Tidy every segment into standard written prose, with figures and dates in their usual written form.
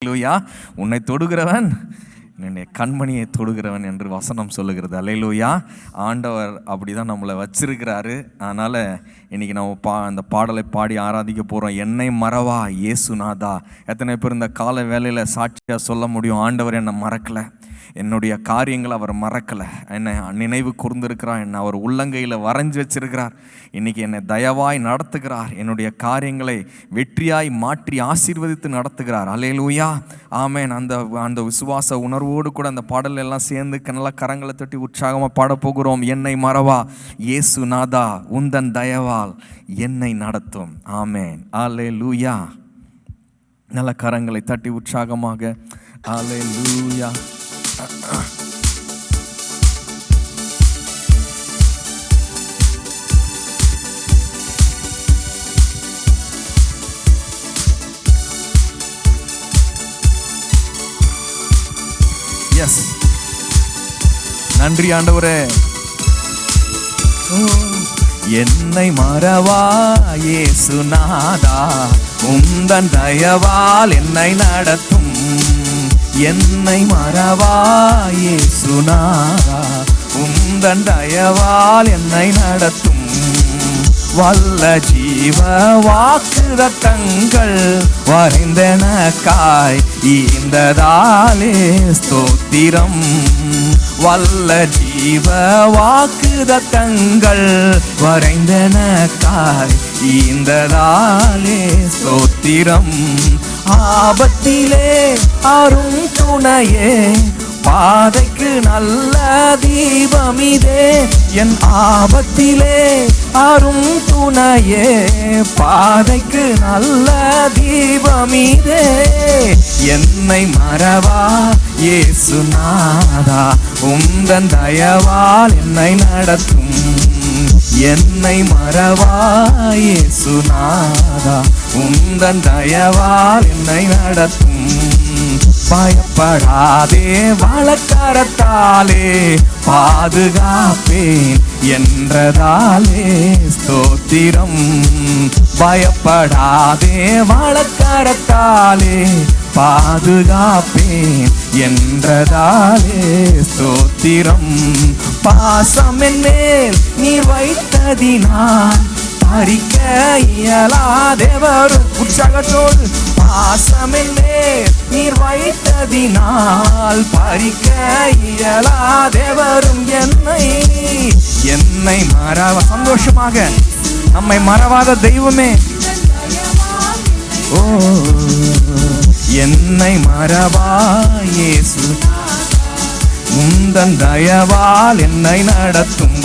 அல்லேலூயா. உன்னை தொடுகிறவன் என்னுடைய கண்மணியை தொடுகிறவன் என்று வசனம் சொல்லுகிறது. அல்லேலூயா. ஆண்டவர் அப்படிதான் நம்மளை வச்சிருக்கிறாரு. அதனால் இன்றைக்கி நம்ம அந்த பாடலை பாடி ஆராதிக்க போகிறோம். என்னை மறவா இயேசுநாதா. எத்தனை பேர் இந்த கால வேளையில் சாட்சியாக சொல்ல முடியும், ஆண்டவர் என்னை மறக்கலை, என்னுடைய காரியங்களை அவர் மறக்கலை, என்னை நினைவு கூர்ந்திருக்கிறார், என்னை அவர் உள்ளங்கையில் வரைஞ்சி வச்சிருக்கிறார், இன்றைக்கி என்னை தயவாய் நடத்துகிறார், என்னுடைய காரியங்களை வெற்றியாய் மாற்றி ஆசீர்வதித்து நடத்துகிறார். அல்லேலூயா, ஆமேன். அந்த விசுவாச உணர்வோடு கூட அந்த பாடல் எல்லாம் சேர்ந்து நல்லா கரங்களை தட்டி உற்சாகமாக பாடப்போகிறோம். என்னை மறவா இயேசுநாதா, உந்தன் தயவால் என்னை நடத்தும். ஆமேன். அல்லேலூயா. நல்ல கரங்களை தட்டி உற்சாகமாக அல்லேலூயா. எஸ், நன்றி ஆண்டவரே. என்னை மறவா இயேசுநாதா, உந்தன் தயவால் என்னை நடத்தும். என்னை மறவா இயேசுநாதா, உந்தன் தயவால் என்னை நடத்தும். வல்ல ஜீவ வாக்குதத்தங்கள் வரைந்தனக்காய் ஈந்ததாலே ஸ்தோத்திரம். வல்ல ஜீவ வாக்குதத்தங்கள் வரைந்தனக்காய் ஈந்ததாலே ஸ்தோத்திரம். ஆபத்திலே அரும் துணையே, பாதைக்கு நல்ல தீபமிதே. என் ஆபத்திலே அரும் துணையே, பாதைக்கு நல்ல தீபமிதே. என்னை மறவா இயேசுநாதா, உந்தன் தயவால் என்னை நடத்தும். என்னை மறவா இயேசுநாதா, உந்தன் தயவால் என்னை நடத்தும். பயப்படாதே, வலக்கரத்தாலே பாதுகாப்பேன் என்றதாலே ஸ்தோத்திரம். பயப்படாதே, வலக்கரத்தாலே பாதுகாப்பேன் என்றதாலே ஸ்தோத்திரம். பாசம் என்னேல் நீர் வைத்ததினால் பறிக்க இயலாதேவரும். உற்சாகத்தோடு பாசமென்னே நீர் வைத்ததினால் பறிக்க இயலாதேவரும். என்னை மறவா, சந்தோஷமாக நம்மை மறவாத தெய்வமே. ஓ, என்னை மறவா இயேசு, உந்தன் தயவால் என்னை நடத்தும்.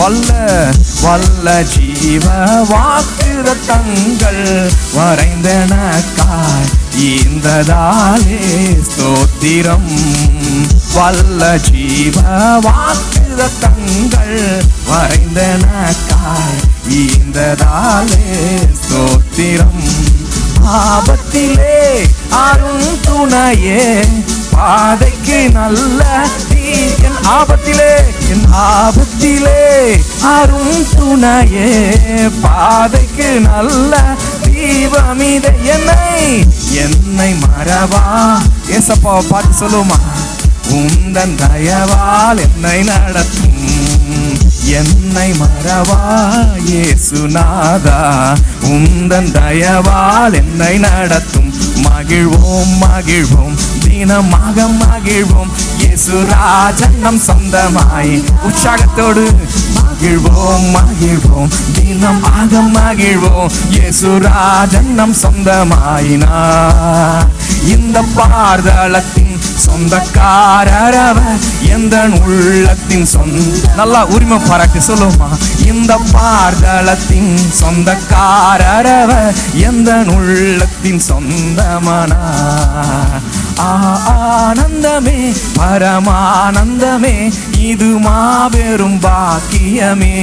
வல்ல ஜீவ வாக்குதத்தங்கள் வரைந்தனக்காய் ஈந்ததாலே ஸ்தோத்திரம். வல்ல ஜீவ வாக்குதத்தங்கள் வரைந்தனக்காய் ஈந்ததாலே ஸ்தோத்திரம். ஆபத்திலே அரும் துணையே, பாதைக்கு நல்ல என் ஆபத்திலே அரும் துணையே, பாதைக்கு நல்ல தீபமிதே. என்னை மறவா. ஏசப்பாவை பார்த்து சொல்லுமா, உந்தன் தயவால் என்னை நடத்தும். என்னை மறவா இயேசுநாதா, உந்தன் தயவால் என்னை நடத்தும். மகிழ்வோம் மகிழ்வோம் தினமாக மகிழ்வோம், இயேசுராஜன் நம் சொந்தமாய். உற்சாகத்தோடு மகிழ்வோம் மகிழ்வோம் தினமாக மகிழ்வோம், இயேசுராஜன் நம் சொந்தமாயினார். இந்த பார்தளத்தின் சொந்தக்காரரவர், எந்த உள்ளத்தின் நல்லா உரிமை பாராட்டி சொல்லுமா. இந்த பார்தளத்தின் சொந்தக்காரரவர், எந்த உள்ளத்தின் சொந்தமானா. ஆனந்தமே பரமானந்தமே, இது மாபெரும் பாக்கியமே.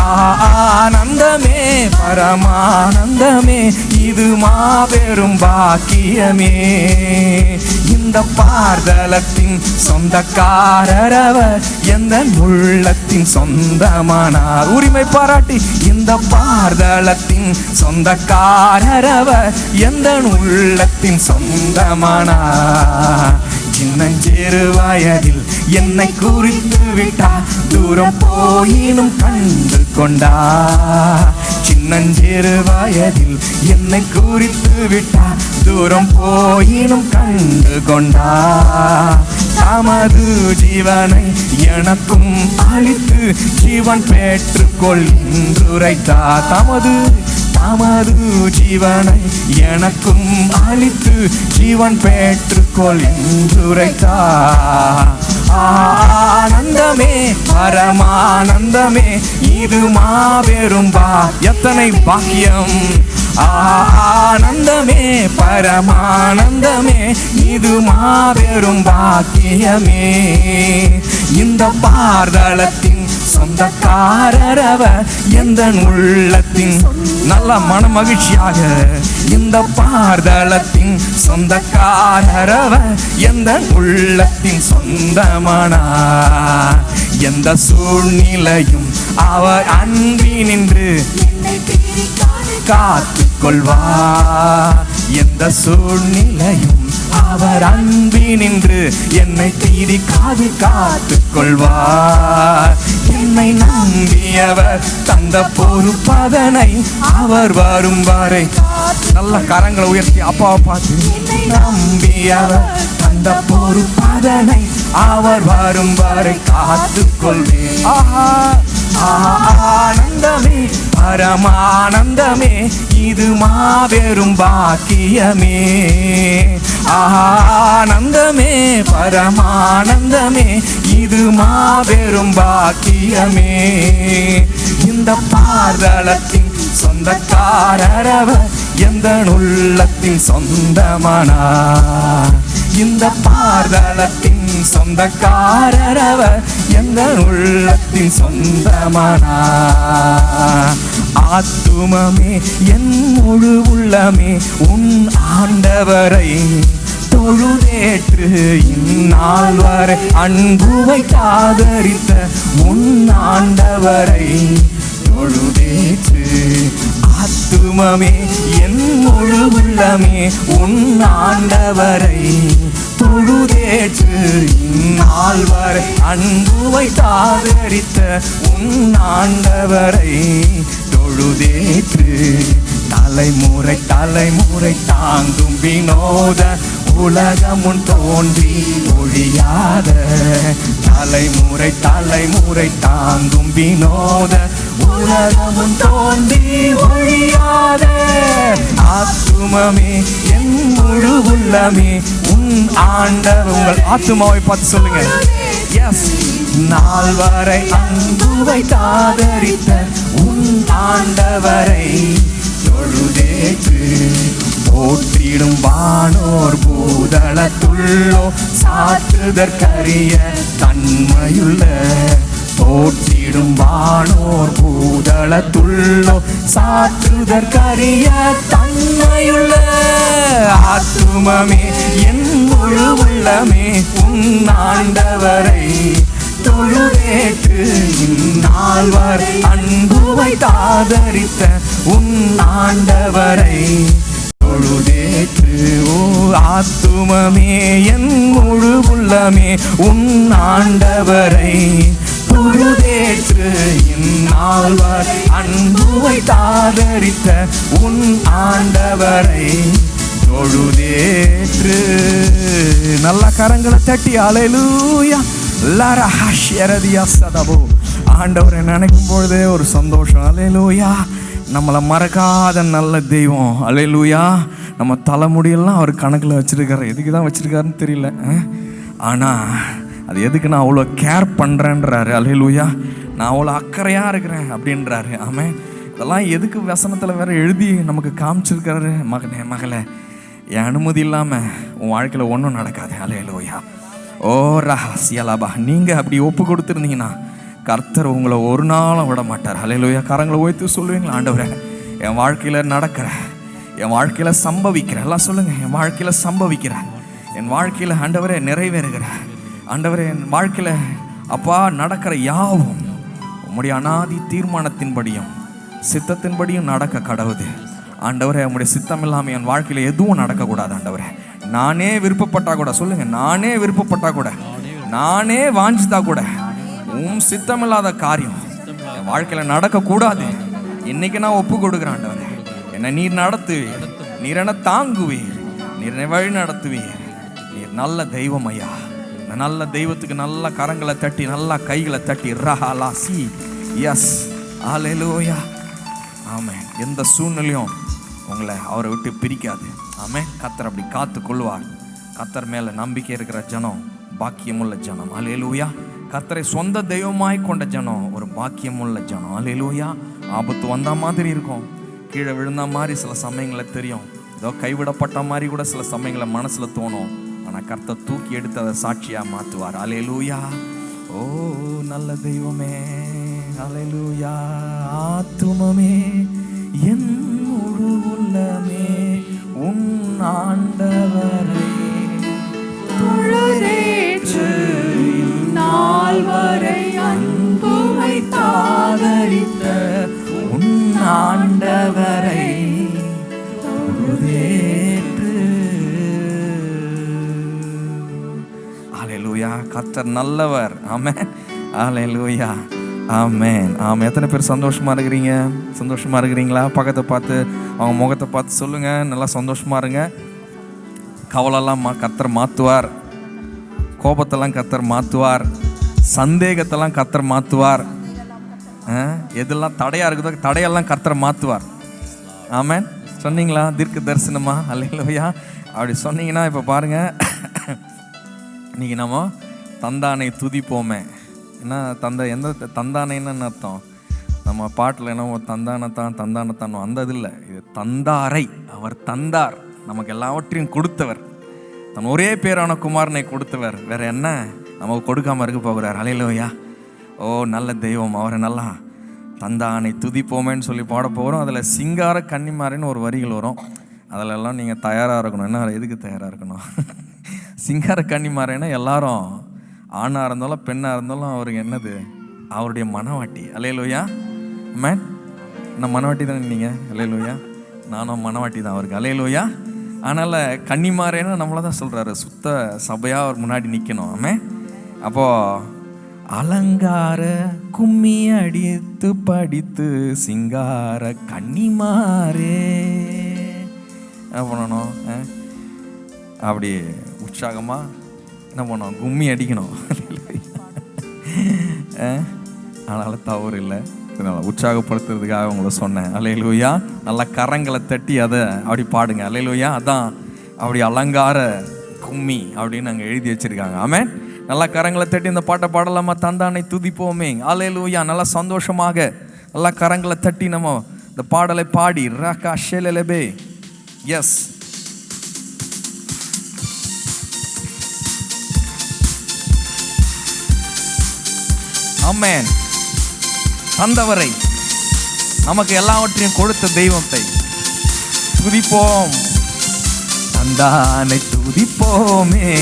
ஆனந்தமே பரமானந்தமே, இது மாபெரும் பாக்கியமே. இந்த பார்தலத்தின் சொந்தக்காரர் அவர், எந்த உள்ளத்தின் சொந்தமானார். உரிமை பாராட்டி இந்த பார்தலத்தின் சொந்தக்காரர் அவர், எந்த உள்ளத்தின் சொந்தமானார். சின்னஞ்சிறு வயதில் என்னை குறித்து விட்டார், தூரம் போயினும் கண்டு கொண்டார். சின்னஞ்சிறு வயதில் என்னை குறித்து விட்டார், தூரம் போயினும் கண்டு கொண்டார். தமது ஜீவனை எனக்கும் அளித்து ஜீவன் பெற்றுக்கொள் என்று உரைத்தார். தமது ஜீவனை எனக்கும் அளித்து ஜீவன் பெற்றுக்கொள் என்று உரைத்தார். ஆனந்தமே பரமானந்தமே இது மாபெரும் எத்தனை பாக்கியம். ஆனந்தமே பரமானந்தமே இது மாபெரும் பாக்கியமே. இந்த பார்தலத்தின் சொந்தக்காரர் அவர், எந்த உள்ளத்தின் நல்ல மன மகிழ்ச்சியாக. இந்த பார்தலத்தின் சொந்தக்காரர் அவர், எந்த உள்ளத்தின் சொந்தமானார். எந்த சூழ்நிலையும் அவர் அன்றி நின்று காத்து கொள்வார். எந்த சூழ்நிலையும் அவர் அன்பி நின்று என்னை தீதி காத்து கொள்வார். என்னை நம்பியவர் தந்த பொறுப்பதனை அவர் வரும் வரை. நல்ல கரங்களை உயர்த்தி அப்பாவை பார்த்து, நம்பியவர் தந்த பொறுப்பதனை அவர் வரும் வரை காத்து கொள்வேன். ஆனந்தமே பரமானந்தமே இது மாபெரும் பாக்கியமே. ஆனந்தமே பரமானந்தமே இது மாபெரும் பாக்கியமே. இந்த பார்தலத்தின் சொந்தக்காரர் அவர், எந்த உள்ளத்தின் சொந்தமானார். இந்த பார்தலத்தின் சொந்தக்காரர் அவர், எந்த உள்ளத்தின் சொந்தமானார். ஆத்துமமே என் முழு உள்ளமே உன் ஆண்டவரை தொழுதேற்று இந்நாள் வரை அன்புவை காதரித்த உன் ஆண்டவரை தொழுதேற்று. ஆத்துமமே என் முழு உள்ளமே உன் ஆண்டவரை தொழுதேற்று இந்நாள் வரை அன்புவை காதரித்த உன் ஆண்டவரை தொழுதேற்று. தலைமுறை தலைமுறை தாங்கும் வினோத உலகமுன் தோன்றி ஒழியாத. தலைமுறை தலைமுறை தாங்கும் வினோத உலகமுன் தோன்றி ஒழியாத. ஆத்துமமே என் முழு உள்ளமே உன் ஆண்டவர். உங்கள் ஆத்துமாவை பார்த்து சொல்லுங்க. எஸ், நாள் வரை அன்புவை தாதரித்த உன் ஆண்டவரை தொழுதேற்று. போற்றிடும் வானோர் பூதளத்துள்ளோ சாற்றுதற்கரிய தன்மையுள்ள. போற்றிடும் வானோர் பூதளத்துள்ளோ சாற்றுதற்கரிய தன்மையுள்ள. ஆத்துமமே என் முழு உள்ளமே உன் ஆண்டவரை தொழுதேற்று இந்நாள் வரை அன்புவை தாதரித்த உன் ஆண்டவரை தொழுதேற்று. ஓ ஆத்துமமே என் முழு உள்ளமே உன் ஆண்டவரை தொழுதேற்று இந்நாள் வரை அன்புவை தாதரித்த உன் ஆண்டவரை தொழுதேற்று. நல்ல கரங்களை தட்டி அல்லேலூயா. ஆண்டவரை நினைக்கும் பொழுதே ஒரு சந்தோஷம். அல்லேலூயா. நம்மளை மறக்காத நல்ல தெய்வம். அல்லேலூயா. நம்ம தலைமுடியெல்லாம் அவர் கணக்கில் வச்சுருக்காரு. எதுக்கு தான் வச்சுருக்காருன்னு தெரியல. ஆனால் அது எதுக்கு நான் அவ்வளோ கேர் பண்ணுறேன்றாரு. அல்லேலூயா. நான் அவ்வளோ அக்கறையாக இருக்கிறேன் அப்படின்றாரு. ஆமாம். இதெல்லாம் எதுக்கு வசனத்தில் வேறு எழுதி நமக்கு காமிச்சிருக்காரு. மகனே மகளே, என் அனுமதி இல்லாமல் உன் வாழ்க்கையில் ஒன்றும் நடக்காது. அல்லேலூயா. ஓ ரஹஸ்யலாபா. நீங்கள் அப்படி ஒப்பு கொடுத்துருந்தீங்கன்னா கர்த்தர் உங்களை ஒரு நாளும் விட மாட்டார். அல்லேலூயா. கரங்களை உயர்த்தி சொல்லுவீங்களா, ஆண்டவரே என் வாழ்க்கையில் நடக்கிற, என் வாழ்க்கையில் சம்பவிக்கிற, எல்லாம் சொல்லுங்கள், என் வாழ்க்கையில் சம்பவிக்கிற, என் வாழ்க்கையில் ஆண்டவரே நிறைவேறுகிற ஆண்டவரே, என் வாழ்க்கையில் அப்பா நடக்கிற யாவும் உம்முடைய அநாதி தீர்மானத்தின்படியும் சித்தத்தின்படியும் நடக்க கடவுது. ஆண்டவரே, உம்முடைய சித்தம் இல்லாமல் என் வாழ்க்கையில் எதுவும் நடக்கக்கூடாது. ஆண்டவரே, நானே விருப்பப்பட்டா கூட, சொல்லுங்க, நானே விருப்பப்பட்டா கூட, நானே வாஞ்சித்தா கூட சித்தமில்லாத காரியம் என் வாழ்க்கையில் நடக்கக்கூடாது. இன்னைக்கு நான் ஒப்பு கொடுக்குறேன். ஆண்டவரே, என்னை நீர் நடத்துவீர், நீர் என்ன தாங்குவீர், நீர் என்னை வழி நடத்துவீர். நீர் நல்ல தெய்வம் ஐயா. நல்ல தெய்வத்துக்கு நல்ல கரங்களை தட்டி, நல்ல கைகளை தட்டி ரஹாலா சி எஸ் ஹல்லேலூயா. ஆமென். எந்த சூழ்நிலையும் உங்களை அவரை விட்டு பிரிக்காது. ஆமென். கர்த்தர் அப்படி காத்து கொள்வார். கர்த்தர் மேலே நம்பிக்கை இருக்கிற ஜனம் பாக்கியமுள்ள ஜனம். ஹல்லேலூயா. கர்த்தரை சொந்த தெய்வமாய் கொண்ட ஜனம் ஒரு பாக்கியமுள்ள ஜனம். ஹல்லேலூயா. ஆபத்து வந்த மாதிரி இருக்கும், கீழே விழுந்த மாதிரி சில சமயங்களில் தெரியும், ஏதோ கைவிடப்பட்ட மாதிரி கூட சில சமயங்களில் மனசில் தோணும். ஆனால் கர்த்தர் தூக்கி எடுத்து அதை சாட்சியாக மாற்றுவார். ஹல்லேலூயா. ஓ நல்ல தெய்வமே. ஹல்லேலூயா. ஆத்துமமே என் முழு உள்ளமே உன் ஆண்டவரை தொழுதேற்று நாள் வரை அன்பு வைத்தாதரித்த உன் ஆண்டவரை தொழுதேற்று. ஹல்லேலூயா. கர்த்தர் நல்லவர். ஆமென். ஹல்லேலூயா. ஆமென். ஆமென். எத்தனை பேர் சந்தோஷமா இருக்கிறீங்க? சந்தோஷமா இருக்கிறீங்களா? பக்கத்தை பார்த்து அவங்க முகத்தை பார்த்து சொல்லுங்க, நல்லா சந்தோஷமா இருங்க. கவலைலாம் கர்த்தர் மாற்றுவார், கோபத்தெல்லாம் கர்த்தர் மாற்றுவார், சந்தேகத்தெல்லாம் கர்த்தர் மாற்றுவார், எதெல்லாம் தடையாக இருக்குதோ தடையெல்லாம் கர்த்தர் மாற்றுவார். ஆமென். சொன்னீங்களா? தீர்க்க தரிசனமா? ஹல்லேலூயா. அப்படி சொன்னீங்கன்னா இப்போ பாருங்கள், இன்னைக்கு நம்ம தந்தானை துதிப்போமே. ஏன்னா எந்த தந்தானைன்னு அர்த்தம்? நம்ம பாட்டில் என்ன தந்தானத்தான் அந்த இது இல்லை, இது தந்தாரை. அவர் தந்தார், நமக்கு எல்லாவற்றையும் கொடுத்தவர், தன் ஒரே பேரான குமாரனை கொடுத்தவர். வேற என்ன நமக்கு கொடுக்காம இருக்க போகிறார்? ஹல்லேலூயா. ஓ நல்ல தெய்வம். அவரை நல்லா தந்தானை துதிப்போமேன்னு சொல்லி பாட போகிறோம். அதில் சிங்கார கன்னிமாரின்னு ஒரு வரிகள் வரும். அதிலெல்லாம் நீங்கள் தயாராக இருக்கணும். என்ன எதுக்கு தயாராக இருக்கணும்? சிங்கார கன்னிமாரின்னா எல்லாரும் ஆணாக இருந்தாலும் பெண்ணாக இருந்தாலும் அவருக்கு என்னது? அவருடைய மனவாட்டி. ஹல்லேலூயா. மேன் நான் மனவாட்டி தானே நீங்கள்? ஹல்லேலூயா. நானும் மனவாட்டி தான் அவருக்கு. ஹல்லேலூயா. அதனால் கன்னிமாரேன்னு நம்மளை தான் சொல்கிறாரு. சுத்த சபையாக அவர் முன்னாடி நிற்கணும். ஆமென். அப்போது அலங்கார கும்மி அடித்து படித்து சிங்கார கன்னிமாரே என்ன பண்ணணும்? அப்படி உற்சாகமாக என்ன பண்ணணும்? கும்மி அடிக்கணும். அதனால் தவறு இல்லை, உற்சாகப்படுத்துறதுக்காக உங்களை சொன்னேன். ஹல்லேலூயா. நல்லா கரங்களை தட்டி அதை அப்படி பாடுங்க. ஹல்லேலூயா. அதான் அப்படி அலங்கார கும்மி அப்படின்னு அங்கே எழுதி வச்சிருக்காங்க. ஆமென். நல்லா கரங்களை தட்டி இந்த பாட்டை பாடலாமா? தந்தானை துதிப்போமே. ஹல்லேலூயா. நல்லா சந்தோஷமாக நல்லா கரங்களை தட்டி நம்ம இந்த பாடலை பாடி ராகா ஷெலெலெபே. எஸ். ஆமென். தந்தவரை, நமக்கு எல்லாவற்றையும் கொடுத்த தெய்வத்தை துதிப்போம். தந்தானை துதிப்போமே.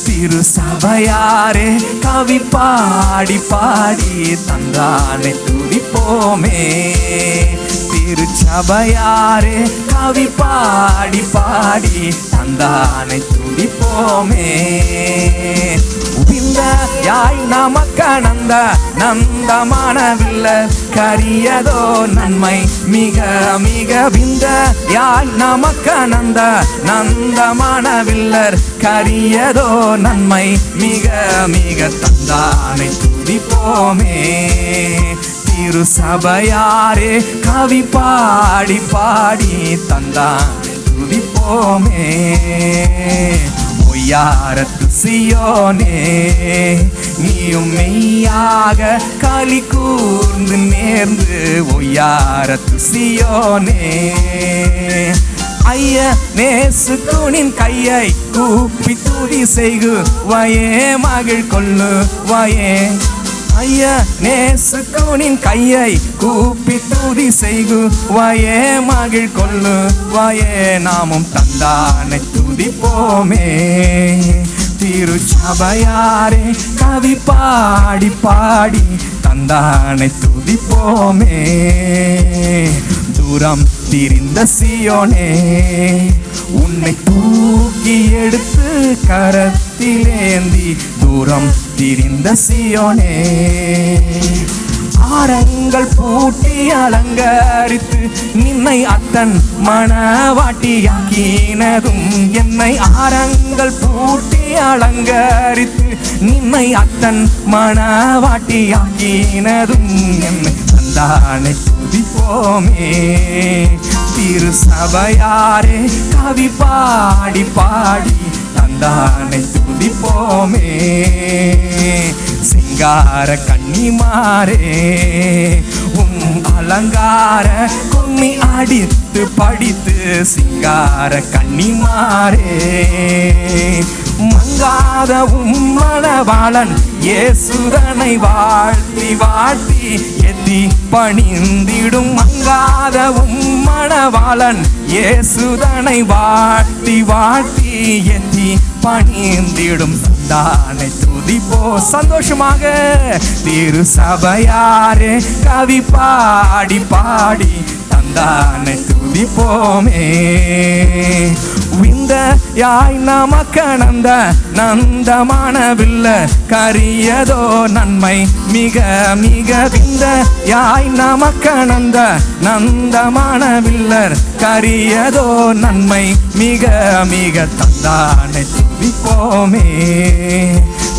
திரு சபையாரே கவி பாடி பாடி தந்தானை துதிப்போமே. திரு சபையாரே கவி பாடி பாடி தந்தானை துதிப்போமே. உபிந்த யாய் நமக்கனந்த நந்தமானவில்ல கரியதோ நன்மை மிக மிக விந்த யாய் நமக்கனந்த நந்தமானவில்லர் கரியதோ நன்மை மிக மிக தந்தானை துதிப்போமே. திரு சபையாரே கவி பாடி பாடி தந்தானை துதிப்போமே. பொய்யாரத்து சியோனே நீயும் மெய்யாக களி கூர்ந்து நேர்ந்து ஒய்யாரத்து சியோனே. ஐய நேசு குனின் கையை கூப்பி துதி செய்கு வயே மகிழ் கொள்ளு வயே. ஐய நேசு குனின் கையை கூப்பி துதி செய்கு வயே மகிழ் கொள்ளு வயே. நாமும் தந்தானை துதிப்போமே. திருச்சபையாரே கவி பாடி பாடி தந்தானை துதிப்போமே. தூரம் திரிந்த சீயோனே உன்னை தூக்கி எடுத்து கரத்திலேந்தி, தூரம் திரிந்த சீயோனே ஆரங்கள் பூட்டி அலங்கரித்து நின்னை அத்தன் மணவாட்டியாக்கினதும் என்னை. ஆரங்கள் பூட்டி அலங்கரித்து நின்னை அத்தன் மணவாட்டியாக்கினதும் என்னை. தந்தானை துதிப்போமே. திருசபையாரே கவி பாடி பாடி தந்தானை துதிப்போமே. சிங்கார கன்னிமாரே அலங்கார கும்மி அடித்து படித்து, சிங்கார கன்னிமாரே மங்காத மணவாளன் இயேசுதனை வாழ்த்தி வாழ்த்தி எத்தி பணிந்திடும். மங்காத மணவாளன் இயேசுதனை வாழ்த்தி வாழ்த்தி எத்தி பணிந்திடும். தந்தானை துதிப்போ சந்தோஷமாக. திருசபையாரே கவி பாடி பாடி தந்தானை துதிப்போமே. விந்தையாய் நமக்கணந்த நந்தமானவில்ல கரியதோ நன்மை மிக மிக. விந்தையாய் நமக்கணந்த நந்தமானவில்லர் கரியதோ நன்மை மிக மிக. தந்தானை துதிப்போமே.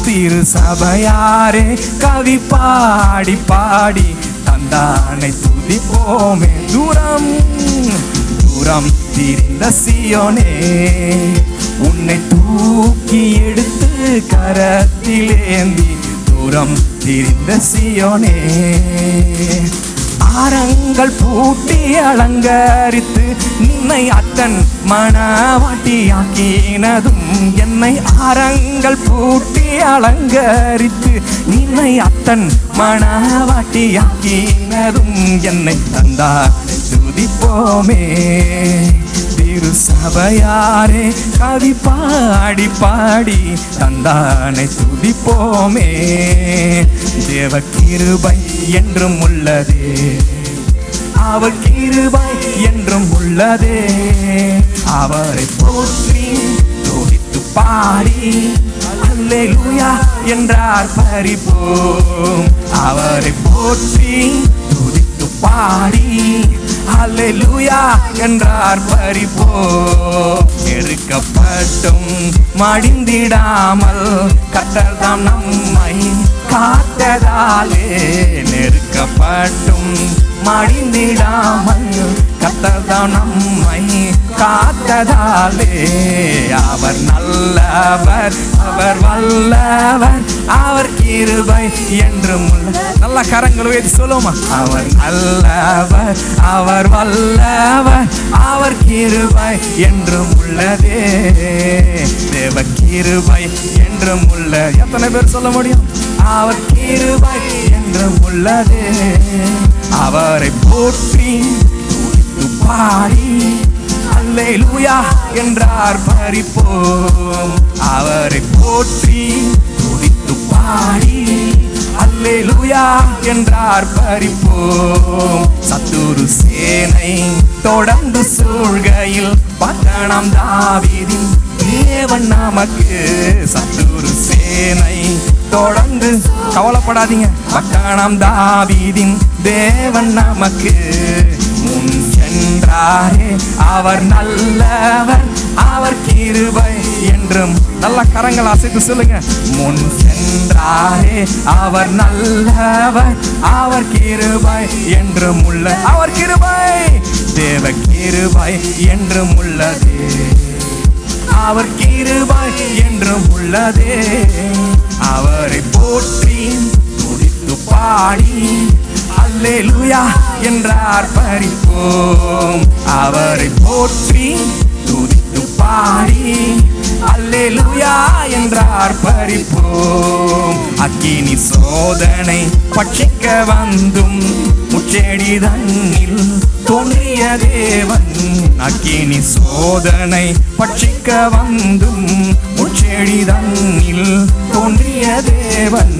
திருசபையாரே கவி பாடி பாடி தந்தானை துதிப்போமே. தூரம் தூரம் திரிந்த சீயோனே உன்னை தூக்கி எடுத்து கரத்திலேந்தி, தூரம் திரிந்த சீயோனே ஆரங்கள் பூட்டி அலங்கரித்து நின்னை அத்தன் மணவாட்டியாக்கினதும் என்னை. ஆரங்கள் பூட்டி அலங்கரித்து நின்னை அத்தன் மணவாட்டியாக்கினதும் என்னை. தந்தானை துதிப்போமே. திருசபையாரே கவி பாடி பாடி தந்தானை துதிப்போமே. தேவ கிருபை என்றும் உள்ளதே, அவர் கிருபை என்றும் உள்ளதே. அவரை போற்றி துதித்து பாடி அல்லேலூயா என்றார் பரிபோம். அவரை போற்றி துதித்து பாடி அல்லேலூயா என்றார் பரிபோம். நெருக்கப்பட்டும் மடிந்திடாமல் கர்த்தர்தாம் நம்மை காத்ததாலே, நெருக்கப்பட்டும் மடிந்திடாமல் கர்த்தர்தாம் நம்மை காத்ததாலே. அவர் நல்லவர், அவர் வல்லவர், அவர் கிருபை என்றும் உள்ள. நல்ல கரங்களை உயர்த்தி சொல்லுமா. அவர் நல்லவர், அவர் வல்லவர், அவர் கிருபை என்றும் உள்ளதே. தேவ கிருபை என்றும் உள்ள. எத்தனை பேர் சொல்ல முடியும்? அவர் கிருபை என்றும் உள்ளதே. அவரை போற்றி துதித்து பாடி அல்லேலூயா என்றார் பரிபோம். அவரை போற்றி துதித்து பாடி அல்லேலூயா என்றார் பரிபோம். சத்துரு சேனை தொடர்ந்து சூழ்கையில் பட்டணம் தாவீதின் தேவன் நமக்கு. சத்துரு சேனை தொடர்ந்து கவலைப்படாதீங்க. பட்டணம் தாவீதின் தேவன் நமக்கு. முன் சென்றாரே அவர் நல்லவர், அவர் கிருபை என்றும். நல்ல கரங்கள் அசைத்து சொல்லுங்க. முன் சென்றாரே அவர் நல்லவர், அவர் கிருபை என்றும் உள்ள. அவர் கிருபை தேவ கிருபை என்றும் உள்ளதே. அவர் கிருபை என்றும் உள்ளதே. அவரை போற்றி துதித்து பாடி அல்லேலூயா என்றார் பரிபோம். அவரை போற்றி துதித்து பாடி அல்லேலூயா என்றார் பறிப்போம். அக்கினி சோதனை பட்சிக்க வந்தும் முச்செடி தன்னில் தோன்றிய தேவன். அக்கினி சோதனை பட்சிக்க வந்தும் முச்செடி தன்னில் தோன்றிய தேவன்.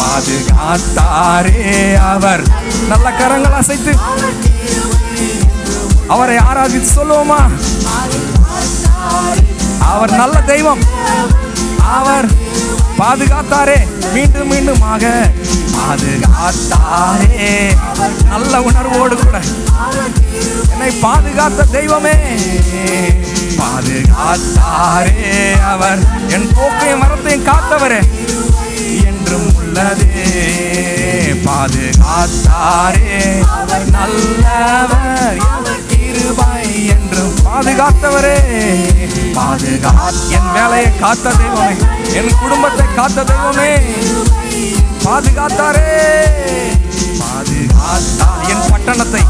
பாதுகாத்தாரே அவர். நல்ல கரங்கள் அசைத்து அவரை ஆராதித்து சொல்லுவோமா? அவர் நல்ல தெய்வம். அவர் பாதுகாத்தாரே, மீண்டும் மீண்டுமாக பாதுகாத்தாரே. நல்ல உணர்வோடு கூட என்னை பாதுகாத்த தெய்வமே, பாதுகாத்தாரே அவர். என் போக்கையும் மரத்தையும் காத்தவரே, என்றும் உள்ளதே. பாதுகாத்தாரே நல்லவர், கிருபை என்றும் பாதுகாத்தவரே. என் வேலையை காத்த தெய்வமே, என் குடும்பத்தை காத்த தெய்வமே, பாதுகாத்தாரே. பாதுகாத்தார் என் பட்டணத்தை,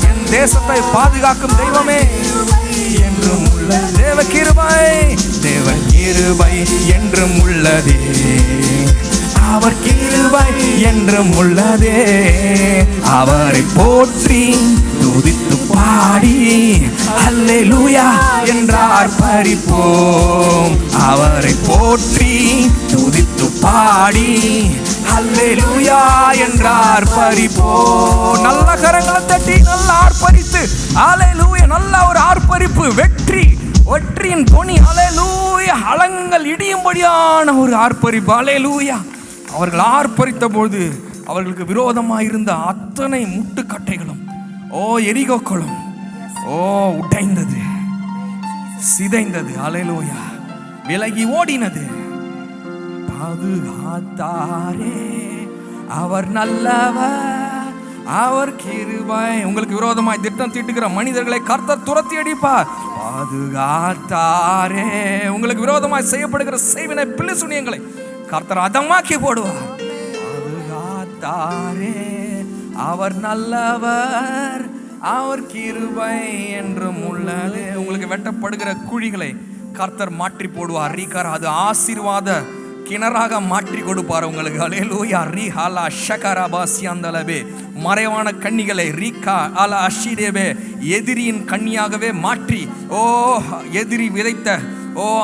என் தேசத்தை பாதுகாக்கும் தெய்வமே, என்றும் உள்ள தேவ கிருபை. தேவ கிருபை என்றும் உள்ளதே, அவர் கிருபை என்றும் உள்ளதே. அவரை போற்றி துதித்து பாடி அல்லேலூயா என்றார் பறிப்போம். அவரை போற்றி துதித்து பாடி அல்லேலூயா என்றார் பறிப்போம். நல்ல கரங்களை தட்டி நல்ல ஆர்ப்பரித்து அல்லேலூயா. நல்ல ஒரு ஆர்ப்பரிப்பு, வெற்றி, வெற்றியின் தொனி அல்லேலூயா. அலங்கள் இடியும்படியான ஒரு ஆர்ப்பரிப்பு அல்லேலூயா. அவர்கள் ஆர்ப்பரித்த பொழுது அவர்களுக்கு விரோதமாக இருந்த அத்தனை முட்டுக்கட்டைகளும் எரிகோக்களும் உடைந்தது, சிதைந்தது அல்லேலூயா, விலகி ஓடினது. பாதுகாத்தாரே அவர் நல்லவர், அவர் கிருபை. உங்களுக்கு விரோதமாய் திட்டம் தீட்டுகிற மனிதர்களை கர்த்தர் துரத்தி அடிப்பார். பாதுகாத்தாரே உங்களுக்கு விரோதமாய் செய்யப்படுகிற செய்வினை பிள்ளைசுனியங்களை கர்த்தர் அதமாக்கி போடுவார். பாதுகாத்தாரே அவர் நல்லவர், அவர் கிருபை என்றும் உள்ளது. உங்களுக்கு வெட்டப்படுகிற குழிகளை கர்த்தர் மாற்றி போடுவார். ரீகார் அது ஆசீர்வாத கிணறாக மாற்றி கொடுப்பார் உங்களுக்கு. அல்லேலூயா. ரீஹாலா ஷகராபா சியாந்தலபே. மறைவான கன்னிகளை ரீகா அலா அஷிரேபே எதிரியின் கன்னியாகவே மாற்றி எதிரி விதைத்த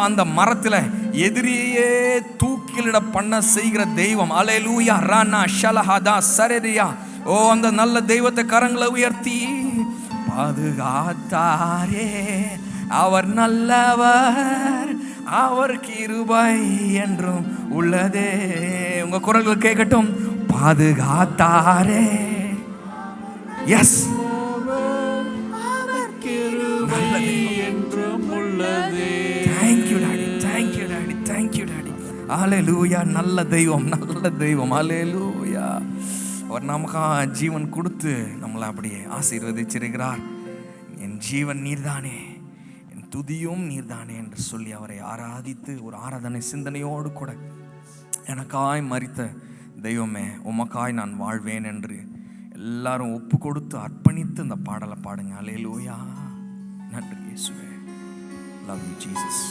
அந்த மரத்தில் எதிரியே தூக்கிலிட பண்ண செய்கிற தெய்வம். அல்லேலூயா. ரானா ஷலஹதா சரரியா. அந்த நல்ல தெய்வத்தை கரங்களை உயர்த்தி பாதுகாத்தாரே அவர் நல்லவர், அவர் கிருபை என்றும் உள்ளதே. உங்க குரல்கள் கேட்கட்டும். பாதுகாத்தாரே. எஸ், அவர் கிருபை என்றும் உள்ளதே. Thank you daddy, thank you daddy, thank you daddy. அல்லேலூயா. நல்ல தெய்வம், நல்ல தெய்வம். அல்லேலூயா. அவர் நமக்காக ஜீவன் கொடுத்து நம்மளை அப்படியே ஆசீர்வதிச்சிருக்கிறார். என் ஜீவன் நீர்தானே, என் துதியும் நீர்தானே என்று சொல்லி அவரை ஆராதித்து ஒரு ஆராதனை சிந்தனையோடு கூட எனக்காய் மரித்த தெய்வமே உமக்காய் நான் வாழ்வேன் என்று எல்லாரும் ஒப்பு கொடுத்து அர்ப்பணித்து இந்த பாடலை பாடுங்க. அல்லேலூயா. நன்றி இயேசுவே. Love you Jesus.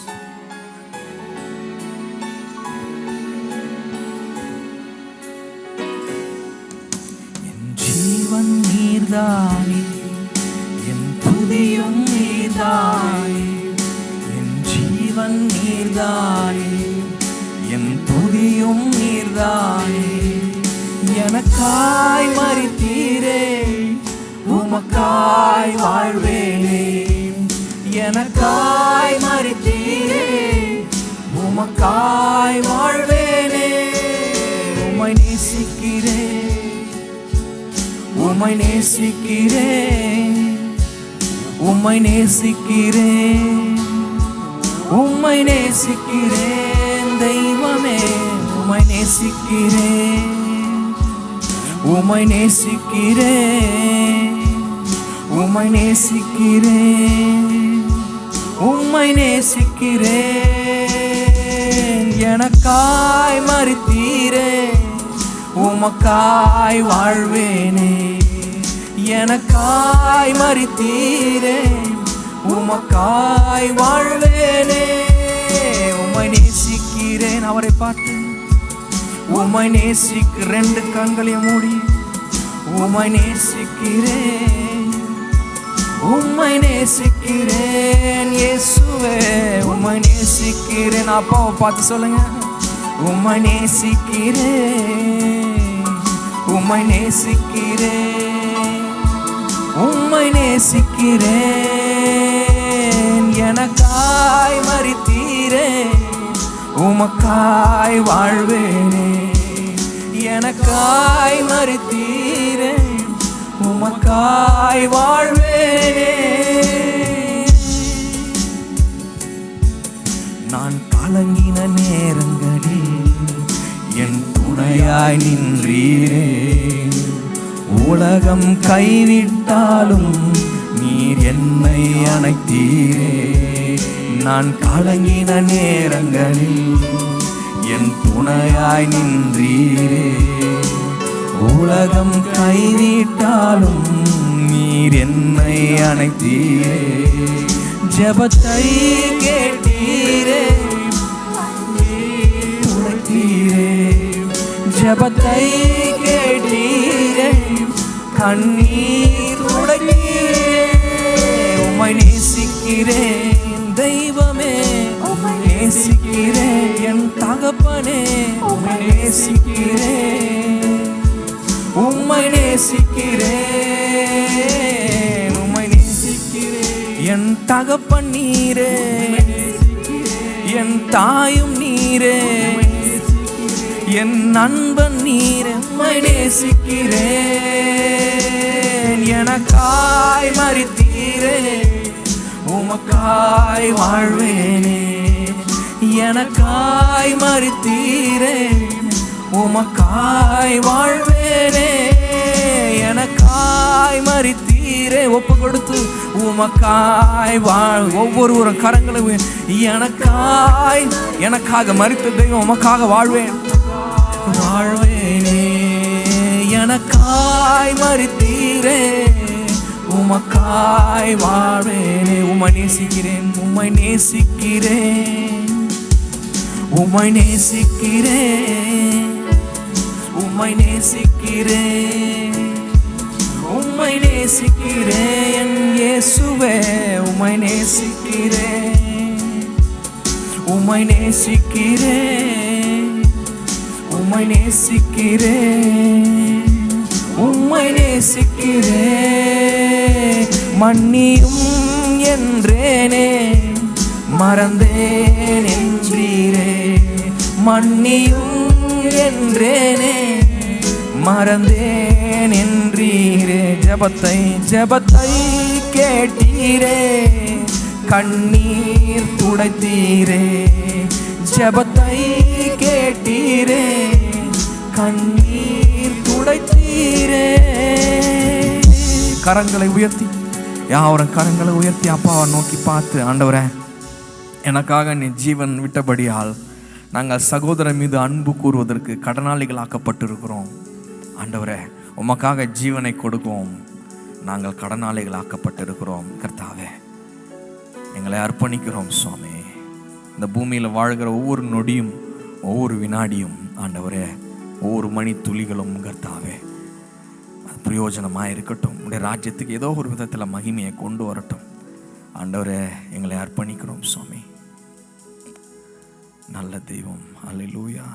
ஜீவன் நீர்தானே, என் துதியும் நீர்தானே. என் ஜீவன் நீர்தானே, என் துதியும் நீர்தானே. எனக்காய் மரித்தீரே, உமக்காய் வாழ்வேனே. எனக்காய் மரித்தீரே, உமக்காய் வாழ்வேனே. உம்மை நேசிக்கிறேன், உம்மை நேசிக்கிறேன், உம்மை நேசிக்கிறேன், உம்மை நேசிக்கிறேன் தெய்வமே. உம்மை நேசிக்கிறேன், உம்மை நேசிக்கிறேன், உம்மை நேசிக்கிறேன், உம்மை நேசிக்கிறேன். எனக்காய் மரித்தீரே, உமக்காய் வாழ்வேனே. எனக்காய் மரித்தீரே, உமக்காய் வாழ்வேனே. உம்மை நேசிக்கிறேன், நேசிக்கிறேன். அவரை பார்த்து உம்மை ரெண்டு கண்களையும் மூடி உம்மை நேசிக்கிறேன், உம்மை நேசிக்கிறேன் இயேசுவே, உம்மை நேசிக்கிறேன். அப்பாவை பார்த்து சொல்லுங்க, உம்மை நேசிக்கிறேன், உம்மை நேசிக்கிறேன், உம்மை நேசிக்கிறேன். எனக்காய் மரித்தீரே, உமக்காய் வாழ்வேனே. எனக்காய் மரித்தீரே, உமக்காய் வாழ்வேனே. நான் கலங்கின நேரங்களில் என் துணையாய் நின்றீரே. உலகம் கைவிட்டாலும் நீர் என்னை அணைத்தீரே. நான் கலங்கின நேரங்களில் என் துணையாய் நின்றீரே. உலகம் கைவிட்டாலும் நீர் என்னை அணைத்தீரே. ஜெபத்தை கேட்டீரே, துடைத்தீரே. ஜெபத்தை கேட்டீரே, கண்ணீர் துடைத்தீரே. உம்மை நேசிக்கிறேன் தெய்வமே, உம்மை நேசிக்கிறேன் என் தகப்பனே. உம்மை நேசிக்கிறேன், உம்மை நேசிக்கிறேன், உம்மை நேசிக்கிறேன் என் தகப்பன் நீரே, என் தாயும் நீரே, என் நண்பன் நீரே. உம்மை நேசிக்கிறேன், எனக்காய் மரித்தீரே, உமக்காய் வாழ்வேனே. எனக்காய் மரித்தீரே, உமக்காய் வாழ்வேனே. எனக்காய் மரித்தீரே, ஒப்பு கொடுத்து உமக்காய் ஒவ்வொருவரும் கரங்களை எனக்காய், எனக்காக மரித்த தெய்வம் உமக்காக வாழ்வேன், வாழ்வேனே. எனக்காய் மரித்தீரே, உமக்காய் வாழ்வேனே. உம்மை நேசிக்கிறேன், உம்மை நேசிக்கிறேன், உம்மை நேசிக்கிறேன், உம்மை நேசிக்கிறேன், உம்மை நேசிக்கிறேன் இயேசுவே. உம்மை நேசிக்கிறேன், உம்மை நேசிக்கிறேன், உம்மை நேசிக்கிறேன், உம்மை நேசிக்கிறேன். மன்னியும் என்றேனே, மறந்தேன் என்றீரே. மன்னியும் என்றேனே, மறந்தேன் என்றீரே. ஜெபத்தை ஜெபத்தை கேட்டீரே, கண்ணீர் துடைத்தீரே. ஜெபத்தை கேட்டீரே, கண்ணீர் துடைத்தீரே. கரங்களை உயர்த்தி, யாவரும் கரங்களை உயர்த்தி அப்பாவை நோக்கி பார்த்து, ஆண்டவரே எனக்காக நீ ஜீவன் விட்டபடியால் நாங்கள் சகோதரன் மீது அன்பு கூறுவதற்கு கடனாளிகள் ஆக்கப்பட்டிருக்கிறோம். ஆண்டவரே உமக்காக ஜீவனை கொடுக்கும் நாங்கள் கடனாளிகள் ஆக்கப்பட்டிருக்கிறோம். கர்த்தாவே எங்களை அர்ப்பணிக்கிறோம் சுவாமி. இந்த பூமியில் வாழ்கிற ஒவ்வொரு நொடியும், ஒவ்வொரு வினாடியும் ஆண்டவரே, ஒவ்வொரு மணி துளிகளும் கர்த்தாவே அது பிரயோஜனமாக இருக்கட்டும். உடைய ராஜ்யத்துக்கு ஏதோ ஒரு விதத்தில் மகிமையை கொண்டு வரட்டும். ஆண்டவரே எங்களை அர்ப்பணிக்கிறோம் சுவாமி. நல்ல தெய்வம். அல்லேலூயா.